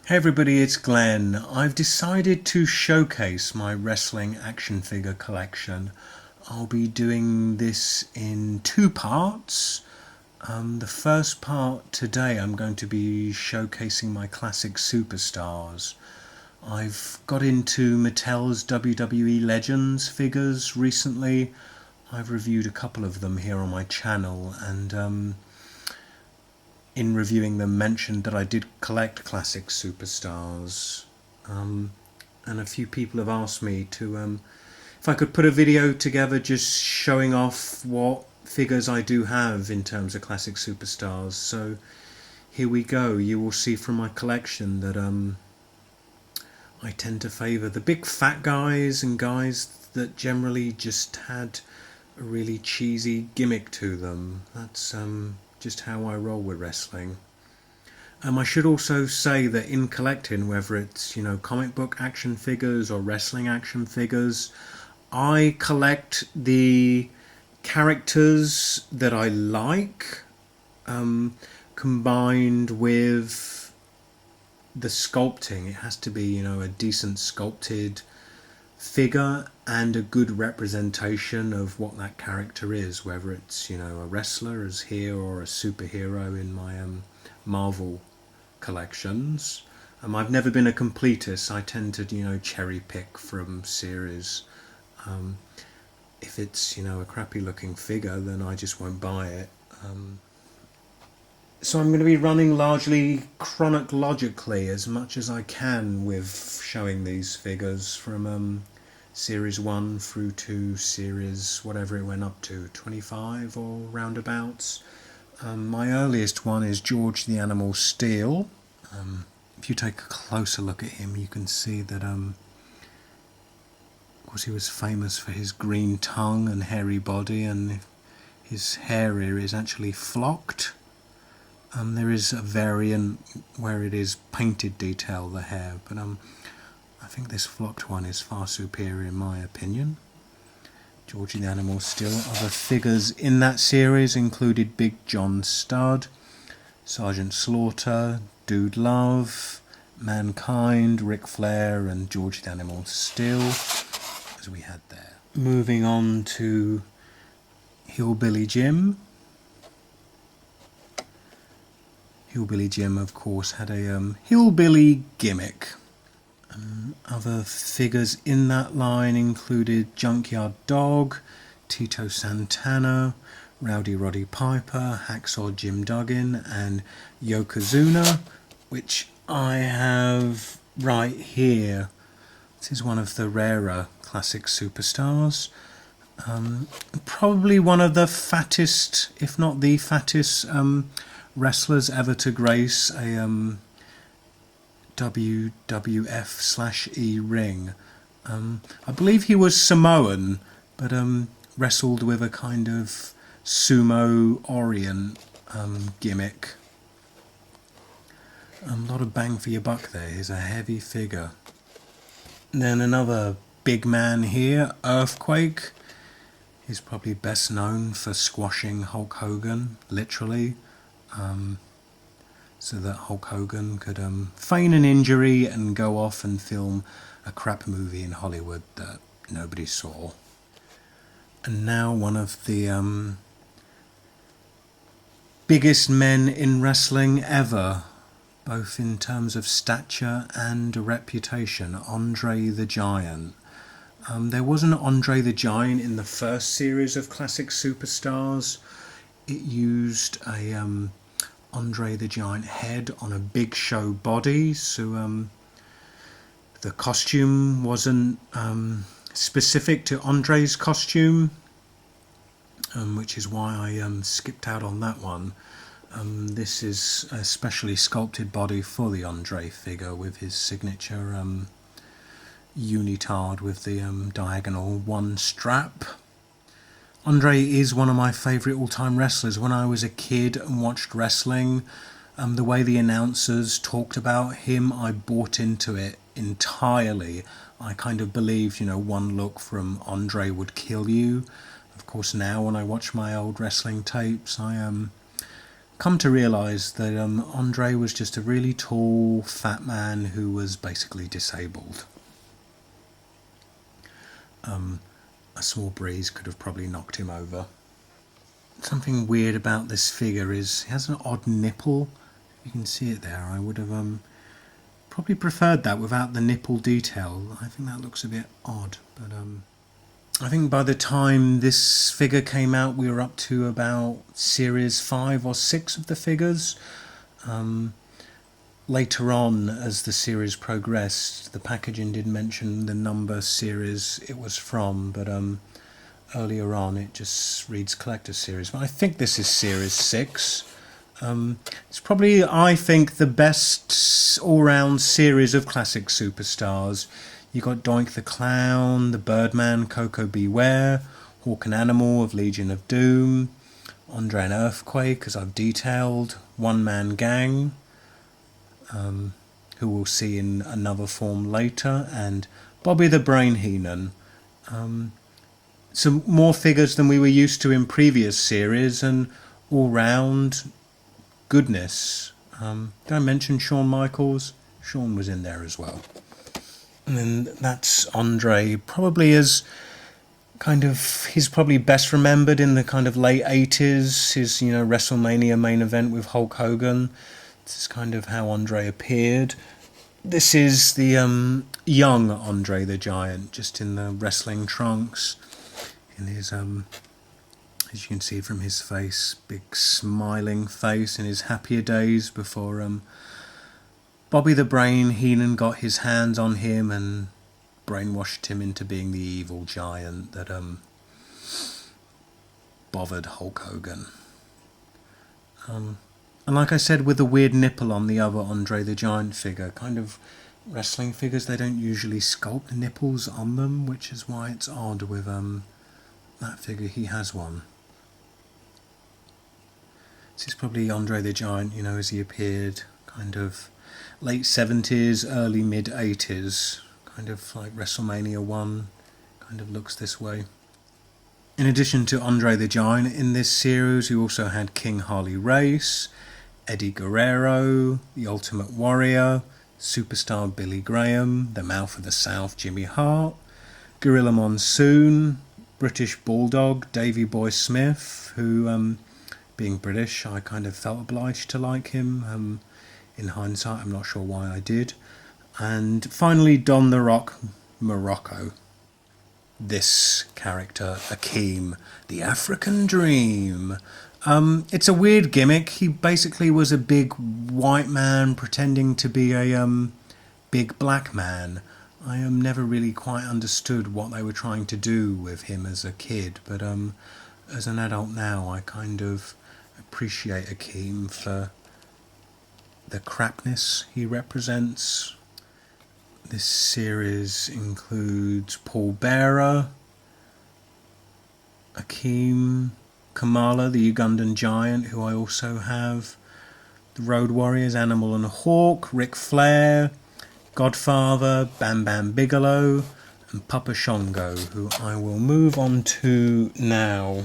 Hey everybody, it's Glenn. I've decided to showcase my wrestling action figure collection. I'll be doing this in two parts. The first part today I'm going to be showcasing my classic superstars. I've got into Mattel's WWE Legends figures recently. I've reviewed a couple of them here on my channel, and in reviewing them mentioned that I did collect classic superstars, and a few people have asked me to if I could put a video together just showing off what figures I do have in terms of classic superstars. So here we go. You will see from my collection that I tend to favour the big fat guys and guys that generally just had a really cheesy gimmick to them. That's just how I roll with wrestling. I should also say that in collecting, whether it's comic book action figures or wrestling action figures, I collect the characters that I like, combined with the sculpting. It has to be a decent sculpted figure and a good representation of what that character is, whether it's a wrestler as here or a superhero in my Marvel collections. I've never been a completist. I tend to cherry pick from series. If it's a crappy looking figure, then I just won't buy it. So I'm going to be running largely chronologically as much as I can with showing these figures from Series 1 through to Series whatever it went up to, 25 or roundabouts. My earliest one is George the Animal Steel. If you take a closer look at him, you can see that of course he was famous for his green tongue and hairy body, and his hair here is actually flocked. There is a variant where it is painted detail, the hair, but I think this flocked one is far superior in my opinion. Georgie the Animal Steel. Other figures in that series included Big John Studd, Sergeant Slaughter, Dude Love, Mankind, Ric Flair, and Georgie the Animal Steel, as we had there. Moving on to Hillbilly Jim. Hillbilly Jim, of course, had a hillbilly gimmick. Other figures in that line included Junkyard Dog, Tito Santana, Rowdy Roddy Piper, Hacksaw Jim Duggan, and Yokozuna, which I have right here. This is one of the rarer classic superstars. Probably one of the fattest, if not the fattest, wrestlers ever to grace a WWF/E ring. I believe he was Samoan, but wrestled with a kind of sumo orient gimmick. A lot of bang for your buck there. He's a heavy figure. And then another big man here, Earthquake. He's probably best known for squashing Hulk Hogan, literally. So that Hulk Hogan could feign an injury and go off and film a crap movie in Hollywood that nobody saw. And now one of the biggest men in wrestling ever, both in terms of stature and reputation, Andre the Giant. There wasn't Andre the Giant in the first series of Classic Superstars. It used a Andre the Giant head on a Big Show body, so the costume wasn't specific to Andre's costume, which is why I skipped out on that one. This is a specially sculpted body for the Andre figure with his signature unitard with the diagonal one strap. Andre is one of my favourite all-time wrestlers. When I was a kid and watched wrestling, the way the announcers talked about him, I bought into it entirely. I kind of believed, one look from Andre would kill you. Of course, now when I watch my old wrestling tapes, I come to realise that Andre was just a really tall, fat man who was basically disabled. A small breeze could have probably knocked him over. Something weird about this figure is he has an odd nipple. You can see it there. I would have probably preferred that without the nipple detail. I think that looks a bit odd, but I think by the time this figure came out, we were up to about series 5 or 6 of the figures. Later on, as the series progressed, the packaging did mention the number series it was from, but earlier on it just reads collector series. But I think this is series 6. It's probably, I think, the best all-round series of classic superstars. You got Doink the Clown, the Birdman, Coco Beware, Hawk and Animal of Legion of Doom, Andre and Earthquake, as I've detailed, One Man Gang, who we'll see in another form later, and Bobby the Brain Heenan. Some more figures than we were used to in previous series, and all round goodness. Did I mention Shawn Michaels? Shawn was in there as well. And then that's Andre, probably as kind of, he's probably best remembered in the kind of late 80s, his, WrestleMania main event with Hulk Hogan. This is kind of how Andre appeared. This is the young Andre the Giant, just in the wrestling trunks. In his, as you can see from his face, big smiling face in his happier days before Bobby the Brain Heenan got his hands on him and brainwashed him into being the evil giant that bothered Hulk Hogan. And like I said, with the weird nipple on the other Andre the Giant figure, kind of wrestling figures, they don't usually sculpt the nipples on them, which is why it's odd with that figure. He has one. This is probably Andre the Giant, as he appeared, kind of late 70s, early mid 80s, kind of like WrestleMania 1, kind of looks this way. In addition to Andre the Giant in this series, we also had King Harley Race, Eddie Guerrero, The Ultimate Warrior, Superstar Billy Graham, The Mouth of the South Jimmy Hart, Gorilla Monsoon, British Bulldog Davey Boy Smith, who, being British, I kind of felt obliged to like him. In hindsight, I'm not sure why I did. And finally, Don the Rock Morocco. This character, Akeem, the African Dream. It's a weird gimmick. He basically was a big white man pretending to be a big black man. I never really quite understood what they were trying to do with him as a kid, but as an adult now, I kind of appreciate Akeem for the crapness he represents. This series includes Paul Bearer, Akeem, Kamala, the Ugandan giant, who I also have, the Road Warriors, Animal and Hawk, Ric Flair, Godfather, Bam Bam Bigelow, and Papa Shango, who I will move on to now.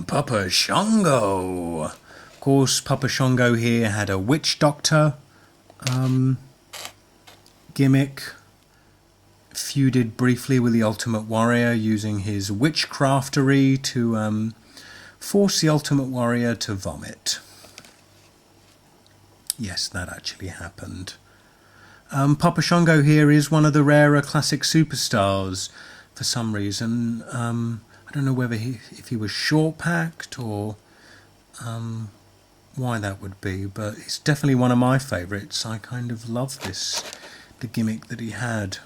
Papa Shango. Of course, Papa Shango here had a witch doctor gimmick, feuded briefly with the Ultimate Warrior using his witchcraftery to force the Ultimate Warrior to vomit. Yes, that actually happened. Papa Shango here is one of the rarer classic superstars for some reason. I don't know whether if he was short-packed or why that would be, but it's definitely one of my favourites. I kind of love the gimmick that he had.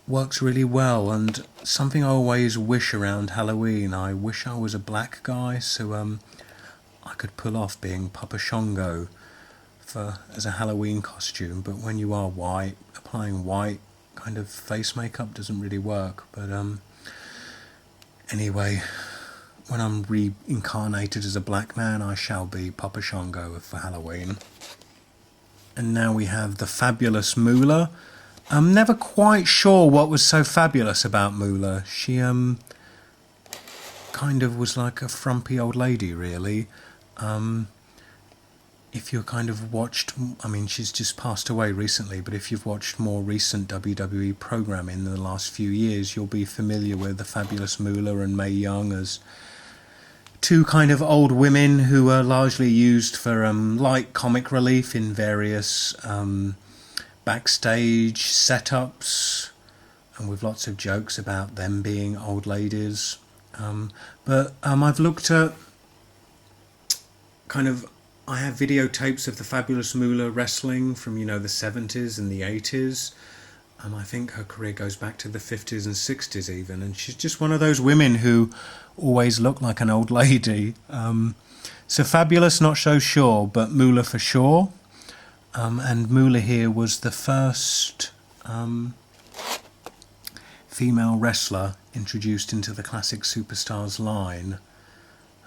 Works really well, and something I always wish around Halloween. I wish I was a black guy so I could pull off being Papa Shango as a Halloween costume, but when you are white, applying white kind of face makeup doesn't really work. But anyway, when I'm reincarnated as a black man, I shall be Papa Shango for Halloween. And now we have the fabulous Moolah. I'm never quite sure what was so fabulous about Moolah. She kind kind of was like a frumpy old lady, really. If you kind of watched, I mean, she's just passed away recently, but if you've watched more recent WWE programming in the last few years, you'll be familiar with the fabulous Moolah and Mae Young as two kind of old women who were largely used for light comic relief in various backstage setups, and with lots of jokes about them being old ladies. But I've looked at kind of, I have videotapes of the fabulous Moolah wrestling from, you know, the 70s and the 80s. I think her career goes back to the 50s and 60s even, and she's just one of those women who always look like an old lady. So fabulous, not so sure, but Moolah for sure. And Moolah here was the first female wrestler introduced into the Classic Superstars line.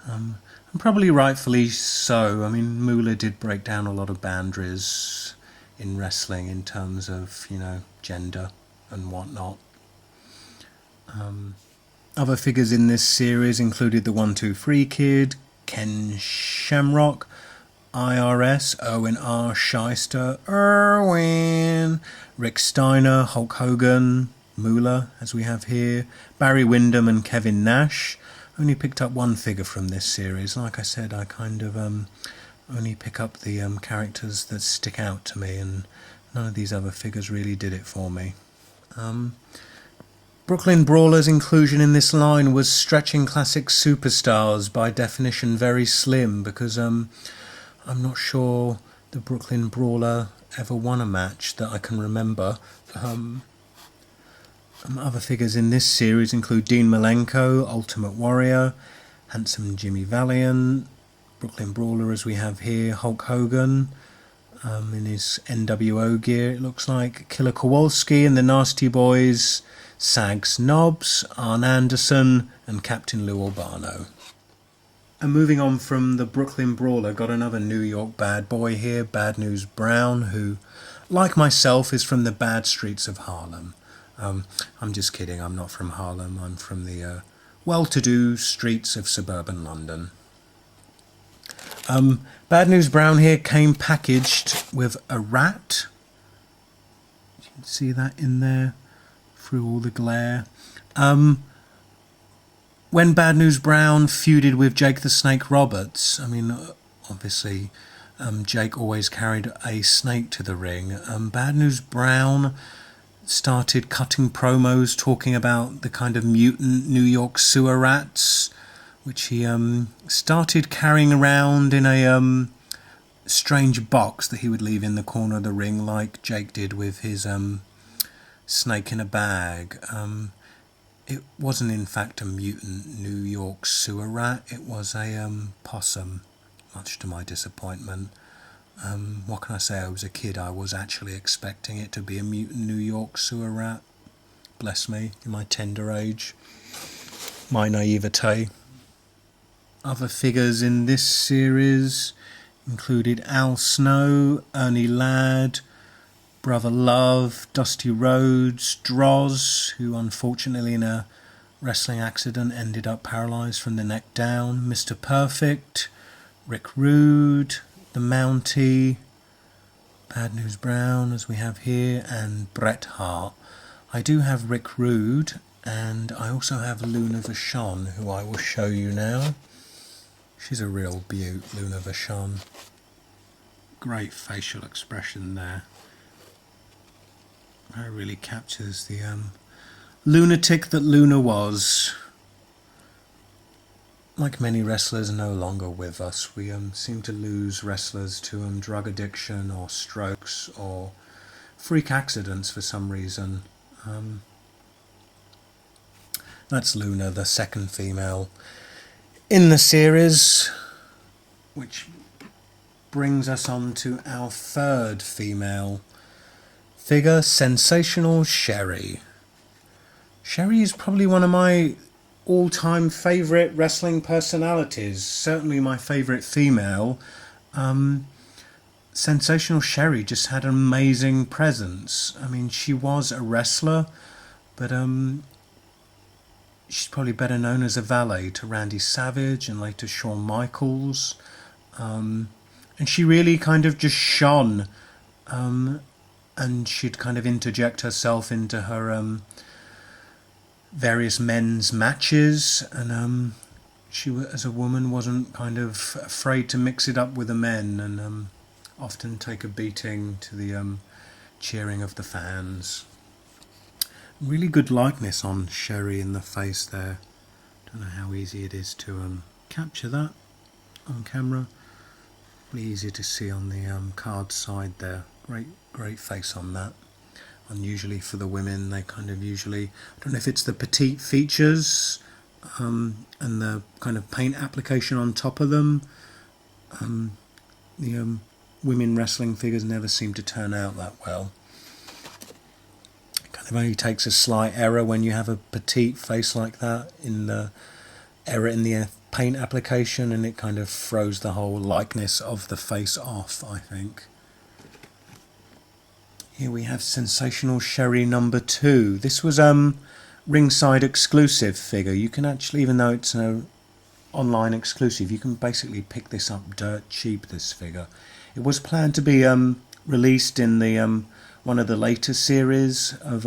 And probably rightfully so. I mean, Moolah did break down a lot of boundaries in wrestling in terms of, you know, gender and whatnot. Other figures in this series included the 1-2-3 Kid, Ken Shamrock, IRS, Owen R. Shyster, Irwin, Rick Steiner, Hulk Hogan, Moolah, as we have here, Barry Windham and Kevin Nash. Only picked up one figure from this series. Like I said, I kind of only pick up the characters that stick out to me, and none of these other figures really did it for me. Brooklyn Brawlers' inclusion in this line was stretching Classic Superstars, by definition very slim, because I'm not sure the Brooklyn Brawler ever won a match that I can remember. Other figures in this series include Dean Malenko, Ultimate Warrior, Handsome Jimmy Valiant, Brooklyn Brawler as we have here, Hulk Hogan, in his NWO gear it looks like, Killer Kowalski and the Nasty Boys, Sags Nobbs, Arn Anderson and Captain Lou Albano. And moving on from the Brooklyn Brawler, got another New York bad boy here, Bad News Brown, who, like myself, is from the bad streets of Harlem. I'm just kidding, I'm not from Harlem, I'm from the well-to-do streets of suburban London. Bad News Brown here came packaged with a rat. You can see that in there through all the glare. When Bad News Brown feuded with Jake the Snake Roberts, I mean, obviously Jake always carried a snake to the ring. Bad News Brown started cutting promos talking about the kind of mutant New York sewer rats, which he started carrying around in a strange box that he would leave in the corner of the ring, like Jake did with his snake in a bag. It wasn't in fact a mutant New York sewer rat, it was a possum, much to my disappointment. What can I say, I was a kid, I was actually expecting it to be a mutant New York sewer rat. Bless me, in my tender age, my naivete. Other figures in this series included Al Snow, Ernie Ladd, Brother Love, Dusty Rhodes, Droz, who unfortunately in a wrestling accident ended up paralysed from the neck down, Mr. Perfect, Rick Rude, the Mountie, Bad News Brown as we have here, and Bret Hart. I do have Rick Rude, and I also have Luna Vachon, who I will show you now. She's a real beaut, Luna Vachon. Great facial expression there. That really captures the lunatic that Luna was. Like many wrestlers no longer with us, we seem to lose wrestlers to drug addiction or strokes or freak accidents for some reason. That's Luna, the second female in the series, which brings us on to our third female figure, Sensational Sherri. Sherri is probably one of my all-time favourite wrestling personalities, certainly my favourite female. Sensational Sherri just had an amazing presence. I mean, she was a wrestler, but she's probably better known as a valet to Randy Savage and later Shawn Michaels. And she really kind of just shone. And she'd kind of interject herself into her various men's matches. And she, as a woman, wasn't kind of afraid to mix it up with the men and often take a beating to the cheering of the fans. Really good likeness on Sherri in the face there. Don't know how easy it is to capture that on camera. Really easy to see on the card side there. Great face on that. Unusually for the women, they kind of usually, I don't know if it's the petite features and the kind of paint application on top of them. The women wrestling figures never seem to turn out that well. It kind of only takes a slight error when you have a petite face like that in the error in the paint application, and it kind of throws the whole likeness of the face off, I think. Here we have Sensational Sherri number 2. This was ringside exclusive figure. You can actually, even though it's an online exclusive, you can basically pick this up dirt cheap, this figure. It was planned to be released in the one of the later series of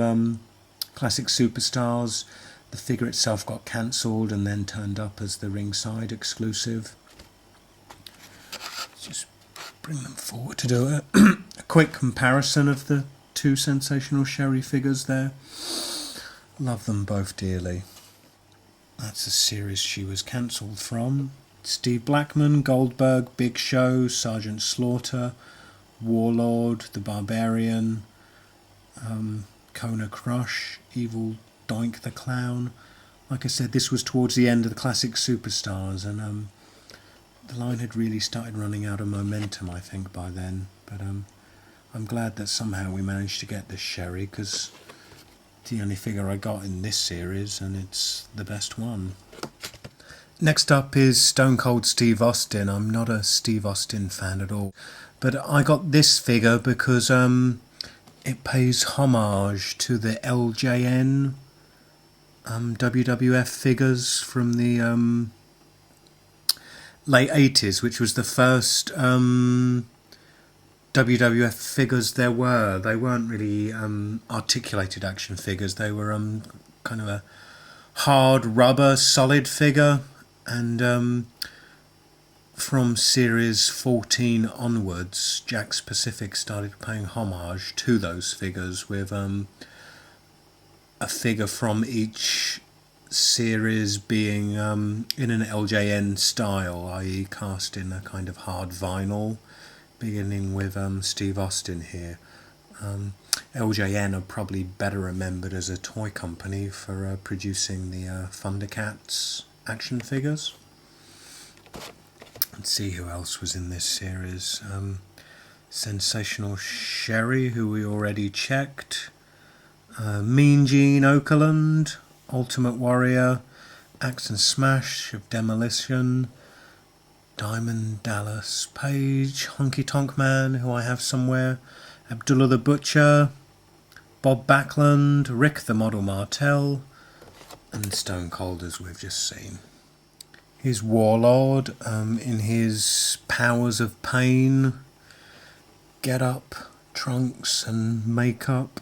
Classic Superstars. The figure itself got cancelled and then turned up as the ringside exclusive. Let's just bring them forward to do a quick comparison of the two Sensational Sherri figures there. Love them both dearly. That's a series she was cancelled from. Steve Blackman, Goldberg, Big Show, Sergeant Slaughter, Warlord, The Barbarian, Kona Crush, Evil Doink the Clown. Like I said, this was towards the end of the Classic Superstars, and the line had really started running out of momentum, I think, by then. But I'm glad that somehow we managed to get this Sherri, because it's the only figure I got in this series, and it's the best one. Next up is Stone Cold Steve Austin. I'm not a Steve Austin fan at all, but I got this figure because it pays homage to the LJN WWF figures from the late 80s, which was the first WWF figures there were. They weren't really articulated action figures. They were kind of a hard rubber solid figure, and from series 14 onwards, Jakks Pacific started paying homage to those figures with a figure from each series being in an LJN style, i.e. cast in a kind of hard vinyl, beginning with Steve Austin here. LJN are probably better remembered as a toy company for producing the Thundercats action figures. Let's see who else was in this series. Sensational Sherri, who we already checked. Mean Gene Okerlund, Ultimate Warrior, Axe and Smash of Demolition, Diamond Dallas Page, Honky Tonk Man, who I have somewhere, Abdullah the Butcher, Bob Backlund, Rick the Model Martel, and Stone Cold, as we've just seen. His Warlord in his Powers of Pain get up, trunks and makeup.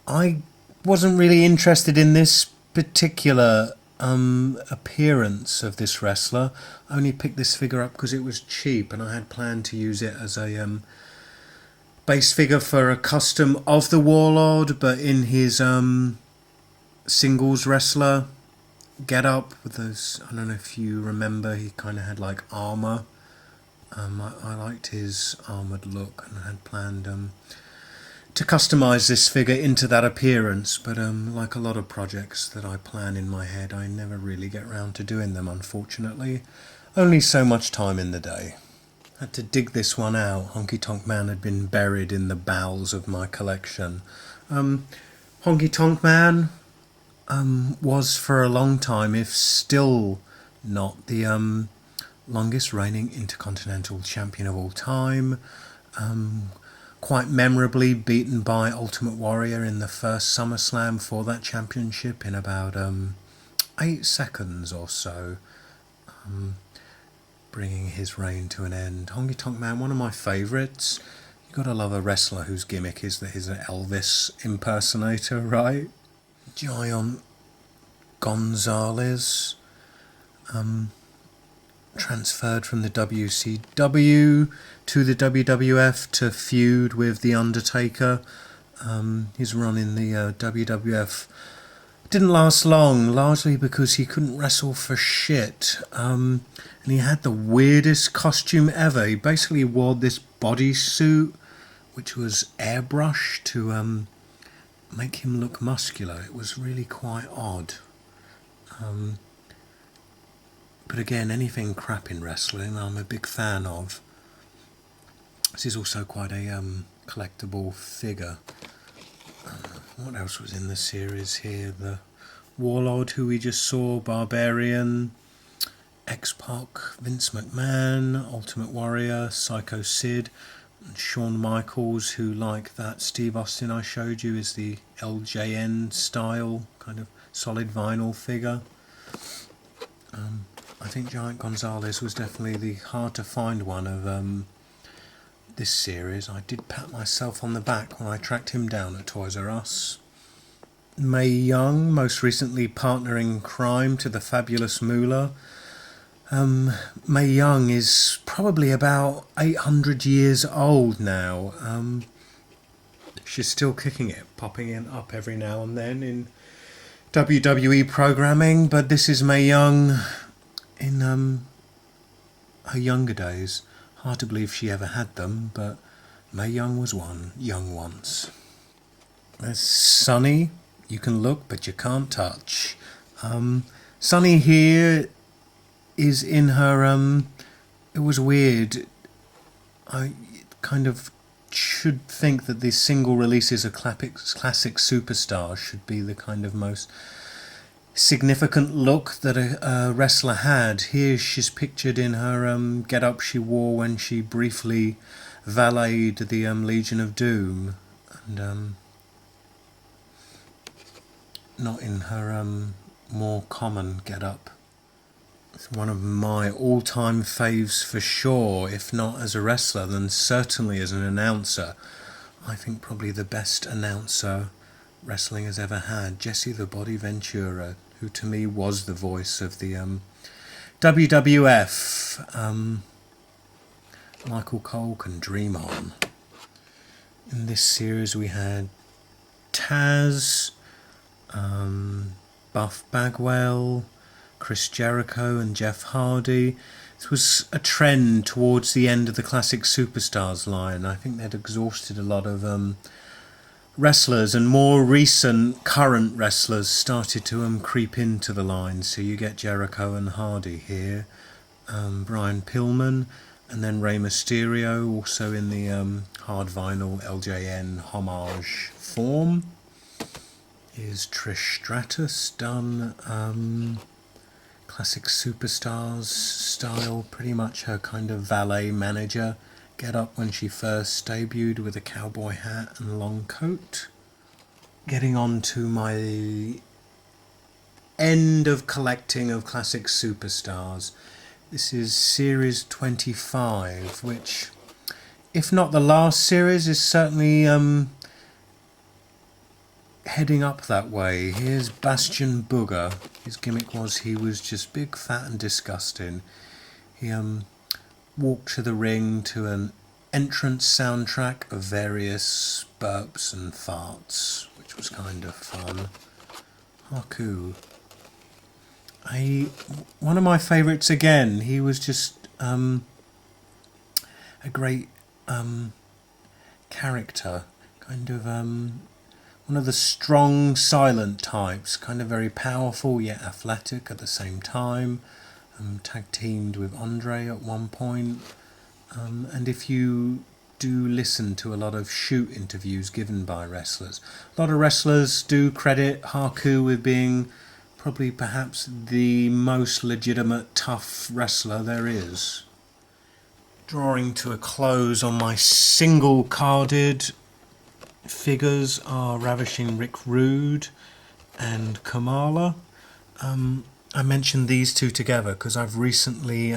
I wasn't really interested in this particular appearance of this wrestler. I only picked this figure up because it was cheap, and I had planned to use it as a base figure for a custom of the Warlord, but in his singles wrestler get up with those, I don't know if you remember, he kind of had like armour. I liked his armoured look and I had planned to customise this figure into that appearance, but like a lot of projects that I plan in my head, I never really get round to doing them, unfortunately. Only so much time in the day. Had to dig this one out. Honky Tonk Man had been buried in the bowels of my collection. Honky Tonk Man was for a long time, if still not, the longest reigning Intercontinental Champion of all time. quite memorably beaten by Ultimate Warrior in the first SummerSlam for that championship in about 8 seconds or so, bringing his reign to an end. Honky Tonk Man, one of my favourites. You gotta love a wrestler whose gimmick is that he's an Elvis impersonator, right? Jerome Gonzalez, transferred from the WCW to the WWF to feud with The Undertaker. His run in the WWF didn't last long, largely because he couldn't wrestle for shit. And he had the weirdest costume ever. He basically wore this bodysuit, which was airbrushed to make him look muscular. It was really quite odd. But again, anything crap in wrestling I'm a big fan of. This is also quite a collectible figure. What else was in the series here? The Warlord, who we just saw, Barbarian, X-Pac, Vince McMahon, Ultimate Warrior, Psycho Sid, and Shawn Michaels, who, like that Steve Austin I showed you, is the LJN style, kind of solid vinyl figure. I think Giant Gonzalez was definitely the hard to find one of this series. I did pat myself on the back when I tracked him down at Toys R Us. Mae Young, most recently partner in crime to the fabulous Moolah. Mae Young is probably about 800 years old now. She's still kicking it, popping in up every now and then in WWE programming, but this is Mae Young in her younger days. Hard to believe she ever had them, but Mae Young was one, young once. There's Sunny. You can look, but you can't touch. Sunny here is in her... it was weird. I kind of should think that these single releases of classic Superstars should be the kind of most significant look that a wrestler had. Here she's pictured in her get-up she wore when she briefly valeted the Legion of Doom, and not in her more common get-up. It's one of my all-time faves for sure, if not as a wrestler, then certainly as an announcer. I think probably the best announcer wrestling has ever had, Jesse the Body Ventura, who to me was the voice of the WWF. Michael Cole can dream on. In this series we had Taz, Buff Bagwell, Chris Jericho and Jeff Hardy. This was a trend towards the end of the Classic Superstars line. I think they'd exhausted a lot of wrestlers, and more recent current wrestlers started to creep into the line. So you get Jericho and Hardy here, Brian Pillman, and then Rey Mysterio, also in the hard vinyl LJN homage form. Here's Trish Stratus, done Classic Superstars style, pretty much her kind of valet manager get up when she first debuted, with a cowboy hat and long coat. Getting on to my end of collecting of Classic Superstars. This is series 25, which, if not the last series, is certainly heading up that way. Here's Bastion Booger. His gimmick was he was just big, fat and disgusting. He walked to the ring to an entrance soundtrack of various burps and farts, which was kind of fun. Haku. One of my favourites again. He was just a great character, kind of one of the strong, silent types, kind of very powerful yet athletic at the same time. Tag teamed with Andre at one point. And if you do listen to a lot of shoot interviews given by wrestlers, a lot of wrestlers do credit Haku with being probably perhaps the most legitimate tough wrestler there is. drawing to a close on my single carded figures are Ravishing Rick Rude and Kamala. I mentioned these two together because I've recently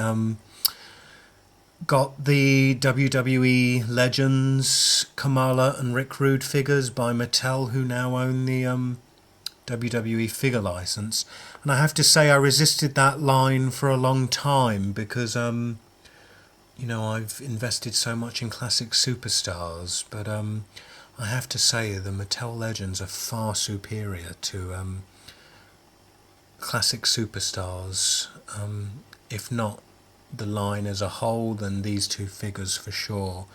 got the WWE Legends Kamala and Rick Rude figures by Mattel, who now own the WWE figure license. And I have to say I resisted that line for a long time because you know, I've invested so much in Classic Superstars, but I have to say the Mattel Legends are far superior to Classic Superstars. If not the line as a whole, then these two figures for sure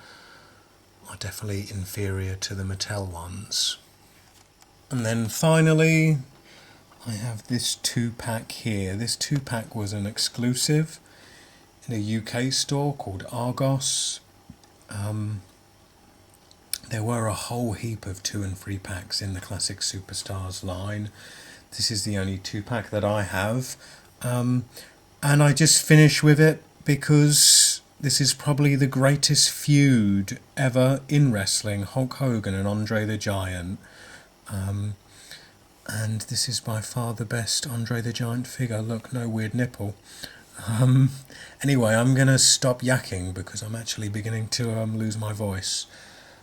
are definitely inferior to the Mattel ones. And then finally, I have this 2-pack here. This 2-pack was an exclusive in a UK store called Argos. There were a whole heap of 2 and 3 packs in the Classic Superstars line. This is the only 2-pack that I have. And I just finish with it because this is probably the greatest feud ever in wrestling, Hulk Hogan and Andre the Giant. And this is by far the best Andre the Giant figure. Look, no weird nipple. Anyway, I'm going to stop yakking because I'm actually beginning to lose my voice.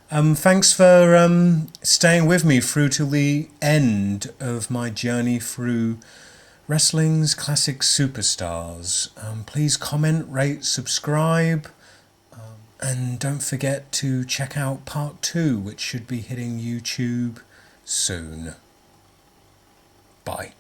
Thanks for staying with me through till the end of my journey through wrestling's Classic Superstars. Please comment, rate, subscribe, and don't forget to check out part 2, which should be hitting YouTube soon. Bye.